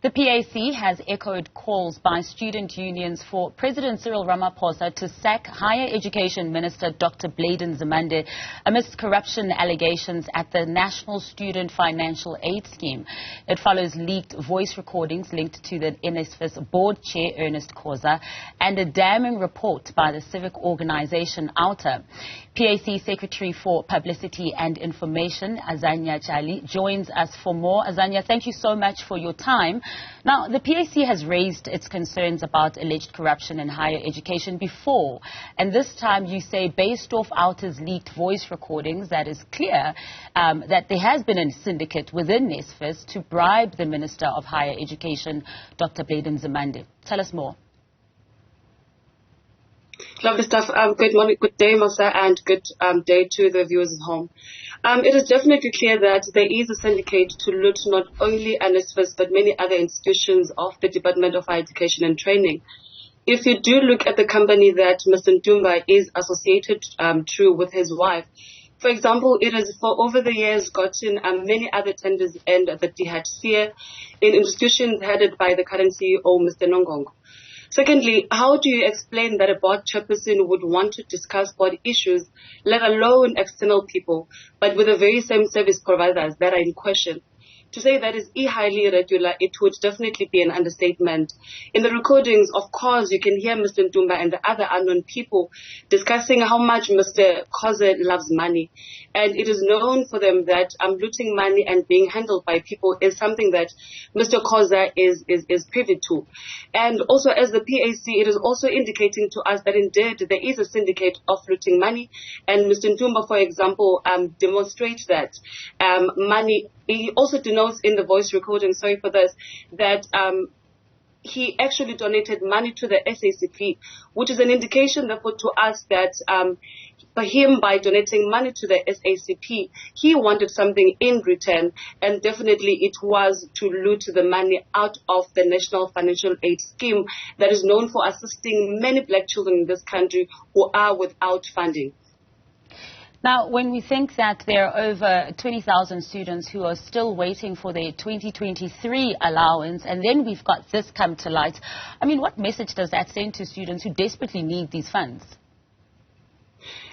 The PAC has echoed calls by student unions for President Cyril Ramaphosa to sack Higher Education Minister Dr Blade Nzimande amidst corruption allegations at the National Student Financial Aid Scheme. It follows leaked voice recordings linked to the NSFAS board chair Ernest Khosa and a damning report by the civic organization OUTA. PAC Secretary for Publicity and Information, Azania Tyhali, joins us for more. Azania, thank you so much for your time. Now, the PAC has raised its concerns about alleged corruption in higher education before, and this time you say, based off OUTA's leaked voice recordings, that is clear that there has been a syndicate within NSFAS to bribe the Minister of Higher Education, Dr Blade Nzimande. Tell us more. Lovely stuff. Good morning, good day, Masa, and good day to the viewers at home. It is definitely clear that there is a syndicate to loot not only NSFAS but many other institutions of the Department of Higher Education and Training. If you do look at the company that Mr. Ntumba is associated to with his wife, for example, it has for over the years gotten many other tenders and the DHAT sphere in institutions headed by the current CEO, Mr. Nongongo. Secondly, how do you explain that a board chairperson would want to discuss board issues, let alone external people, but with the very same service providers that are in question? To say that is highly irregular, it would definitely be an understatement. In the recordings, of course, you can hear Mr. Ntumba and the other unknown people discussing how much Mr. Khosa loves money. And it is known for them that looting money and being handled by people is something that Mr. Khosa is privy to. And also as the PAC, it is also indicating to us that indeed there is a syndicate of looting money. And Mr. Ntumba, for example, demonstrates that money. He also denotes in the voice recording, sorry for this, that he actually donated money to the SACP, which is an indication, therefore, to us that for him, by donating money to the SACP, he wanted something in return, and definitely it was to loot the money out of the National Financial Aid Scheme that is known for assisting many black children in this country who are without funding. Now, when we think that there are over 20,000 students who are still waiting for their 2023 allowance, and then we've got this come to light, I mean, what message does that send to students who desperately need these funds?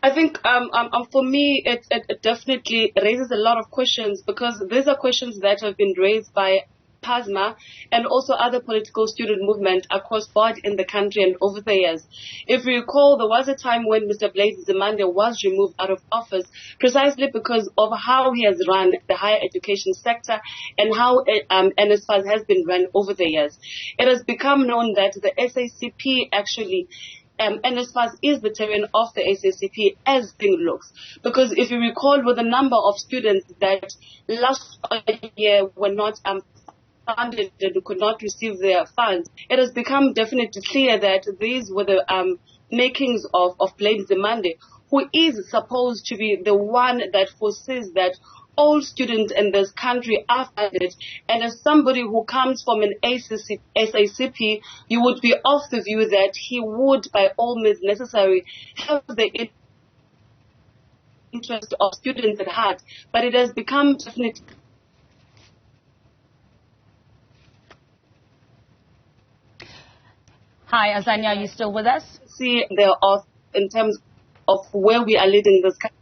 I think for me, it definitely raises a lot of questions, because these are questions that have been raised by PASMA and also other political student movement across board in the country and over the years. If you recall, there was a time when Mr. Blade Nzimande was removed out of office precisely because of how he has run the higher education sector and how NSFAS has been run over the years. It has become known that the SACP actually NSFAS is the terrain of the SACP as things looks. Because if you recall, with the number of students that last year were not funded and could not receive their funds, it has become definitely clear that these were the makings of Blade Nzimande, who is supposed to be the one that foresees that all students in this country are funded. And as somebody who comes from an SACP, you would be of the view that he would, by all means necessary, have the interest of students at heart. But it has become definitely. Hi, Azania, are you still with us? See, there are in terms of where we are leading this country.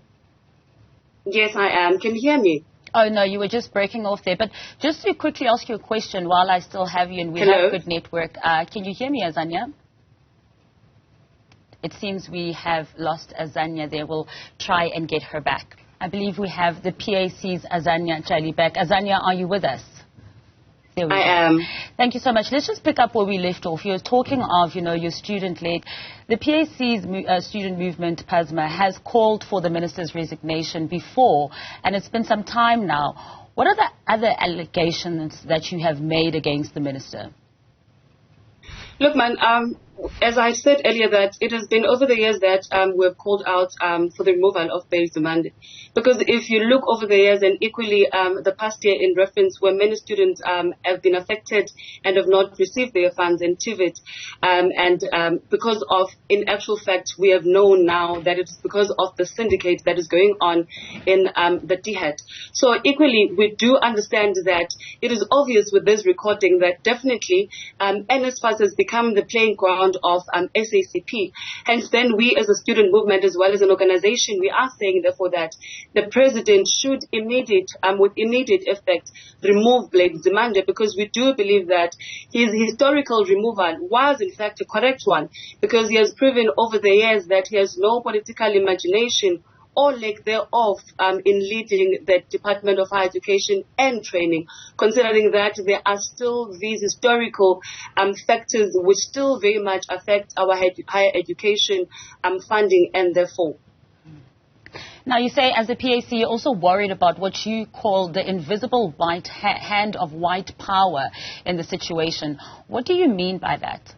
Yes, I am. Can you hear me? Oh, no, you were just breaking off there. But just to quickly ask you a question while I still have you and we Hello? have good network. Can you hear me, Azania? It seems we have lost Azania there. We'll try and get her back. I believe we have the PAC's Azania Tyhali back. Azania, are you with us? There we go. I am. Thank you so much. Let's just pick up where we left off. You're talking of, your student-led. The PAC's student movement, PASMA, has called for the minister's resignation before, and it's been some time now. What are the other allegations that you have made against the minister? Look, man, as I said earlier, that it has been over the years that we've called out for the removal of Blade Nzimande. Because if you look over the years, and equally the past year in reference where many students have been affected and have not received their funds in TVET, because of, in actual fact, we have known now that it's because of the syndicate that is going on in the DHET. So equally, we do understand that it is obvious with this recording that definitely NSFAS has become the playing ground of SACP. Hence, then we as a student movement as well as an organization, we are saying therefore that the president should with immediate effect remove Blade Nzimande, because we do believe that his historical removal was in fact a correct one, because he has proven over the years that he has no political imagination or lack thereof in leading the Department of Higher Education and Training, considering that there are still these historical factors which still very much affect our higher education funding and therefore. Now, you say as a PAC, you're also worried about what you call the invisible white hand of white power in the situation. What do you mean by that?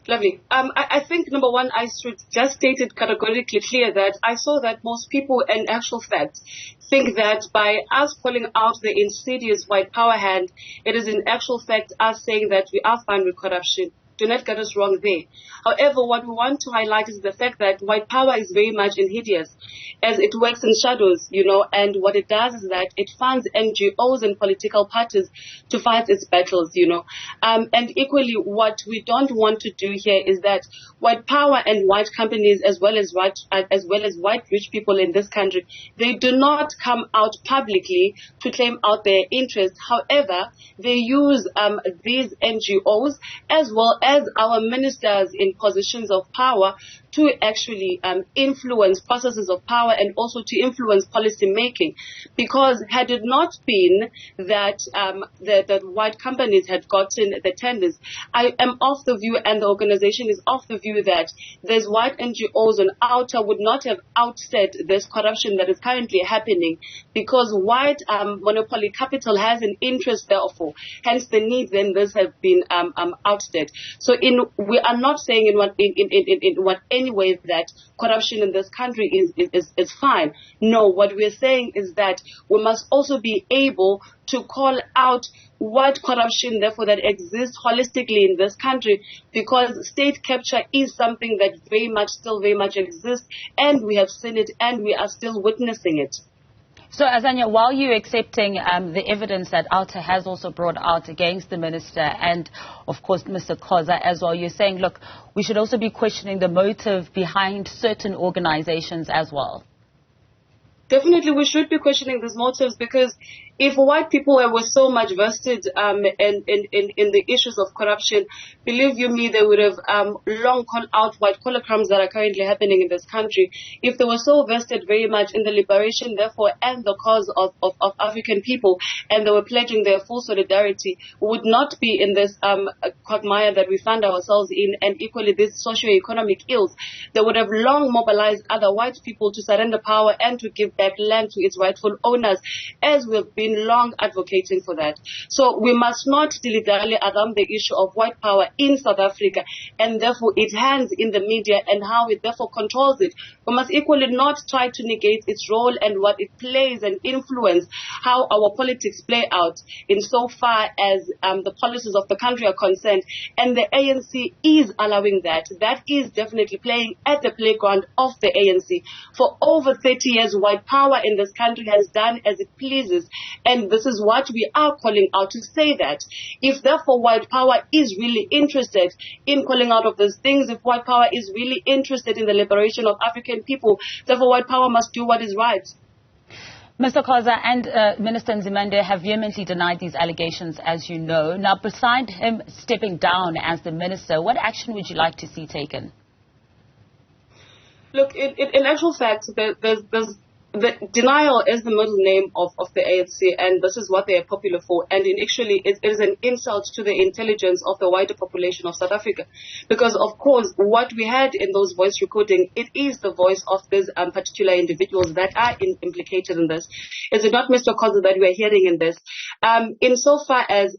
Lovely. I think, number one, I should just state it categorically clear that I saw that most people, in actual fact, think that by us calling out the insidious white power hand, it is in actual fact us saying that we are fine with corruption. Do not get us wrong there. However, what we want to highlight is the fact that white power is very much insidious, as it works in shadows, and what it does is that it funds NGOs and political parties to fight its battles, And equally, what we don't want to do here is that white power and white companies, as well as white rich people in this country, they do not come out publicly to claim out their interests. However, they use these NGOs as well as our ministers in positions of power to actually influence processes of power and also to influence policy making. Because had it not been that the white companies had gotten the tenders, I am of the view, and the organization is of the view, that these white NGOs on OUTA would not have outstead this corruption that is currently happening, because white monopoly capital has an interest therefore. Hence the need then this have been outstead. So we are not saying in any way that corruption in this country is fine. No, what we're saying is that we must also be able to call out what corruption therefore that exists holistically in this country, because state capture is something that very much exists, and we have seen it and we are still witnessing it. So, Azania, while you're accepting the evidence that OUTA has also brought out against the minister and, of course, Mr. Khosa as well, you're saying, look, we should also be questioning the motive behind certain organizations as well. Definitely, we should be questioning these motives, because if white people were so much vested in the issues of corruption, believe you me, they would have long called out white-collar crimes that are currently happening in this country. If they were so vested very much in the liberation, therefore, and the cause of African people, and they were pledging their full solidarity, we would not be in this quagmire that we find ourselves in, and equally these socio-economic ills. They would have long mobilized other white people to surrender power and to give back land to its rightful owners, as we have been long advocating for that. So we must not dilly-dally around the issue of white power in South Africa and therefore its hands in the media and how it therefore controls it. We must equally not try to negate its role and what it plays and influence how our politics play out in so far as the policies of the country are concerned. And the ANC is allowing that. That is definitely playing at the playground of the ANC. For over 30 years, white power in this country has done as it pleases. And this is what we are calling out to say that if therefore white power is really interested in calling out of these things, if white power is really interested in the liberation of African people, therefore white power must do what is right. Mr. Khosa and Minister Nzimande have vehemently denied these allegations, as you know. Now, beside him stepping down as the minister, what action would you like to see taken? Look, in actual fact, there's the denial is the middle name of the ANC, and this is what they are popular for. And actually, it is an insult to the intelligence of the wider population of South Africa. Because, of course, what we had in those voice recording, it is the voice of these particular individuals that are implicated in this. Is it not Mr. Khosa that we are hearing in this? Insofar as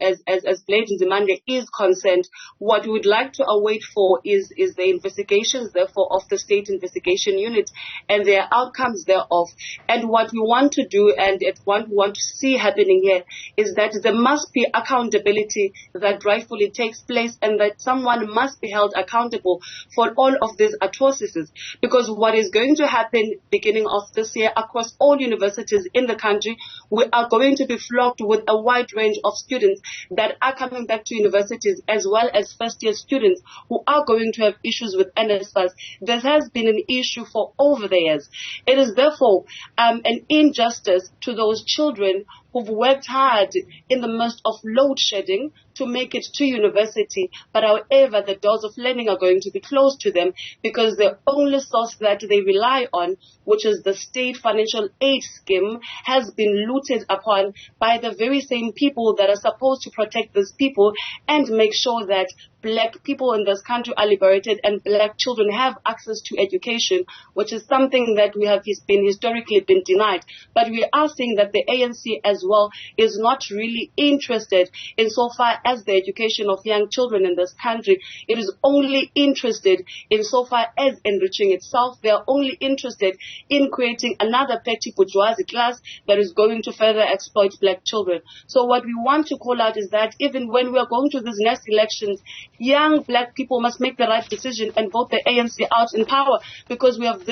Blade Nzimande is concerned, what we would like to await for is the investigations, therefore, of the State Investigation Unit and their outcomes thereof. And what we want to do and what we want to see happening here is that there must be accountability that rightfully takes place, and that someone must be held accountable for all of these atrocities. Because what is going to happen beginning of this year across all universities in the country, we are going to be flogged with a wide range of students that are coming back to universities, as well as first-year students who are going to have issues with NSFAS. This has been an issue for over the years. It is therefore an injustice to those children who've worked hard in the midst of load shedding to make it to university, but however the doors of learning are going to be closed to them because the only source that they rely on, which is the state financial aid scheme, has been looted upon by the very same people that are supposed to protect these people and make sure that black people in this country are liberated and black children have access to education, which is something that we have historically been denied. But we are seeing that the ANC as well is not really interested in so far as the education of young children in this country. It is only interested in so far as enriching itself. They are only interested in creating another petty bourgeoisie class that is going to further exploit black children. So what we want to call out is that even when we are going to these next elections, young black people must make the right decision and vote the ANC out in power, because we have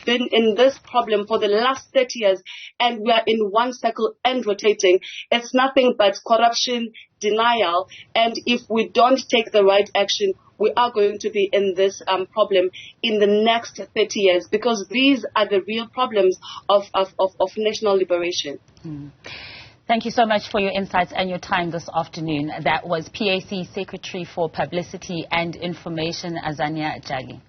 been in this problem for the last 30 years and we are in one circle and rotating. It's nothing but corruption, denial, and if we don't take the right action, we are going to be in this problem in the next 30 years, because these are the real problems of national liberation. Thank you so much for your insights and your time this afternoon. That was PAC Secretary for Publicity and Information, Azania Tyhali.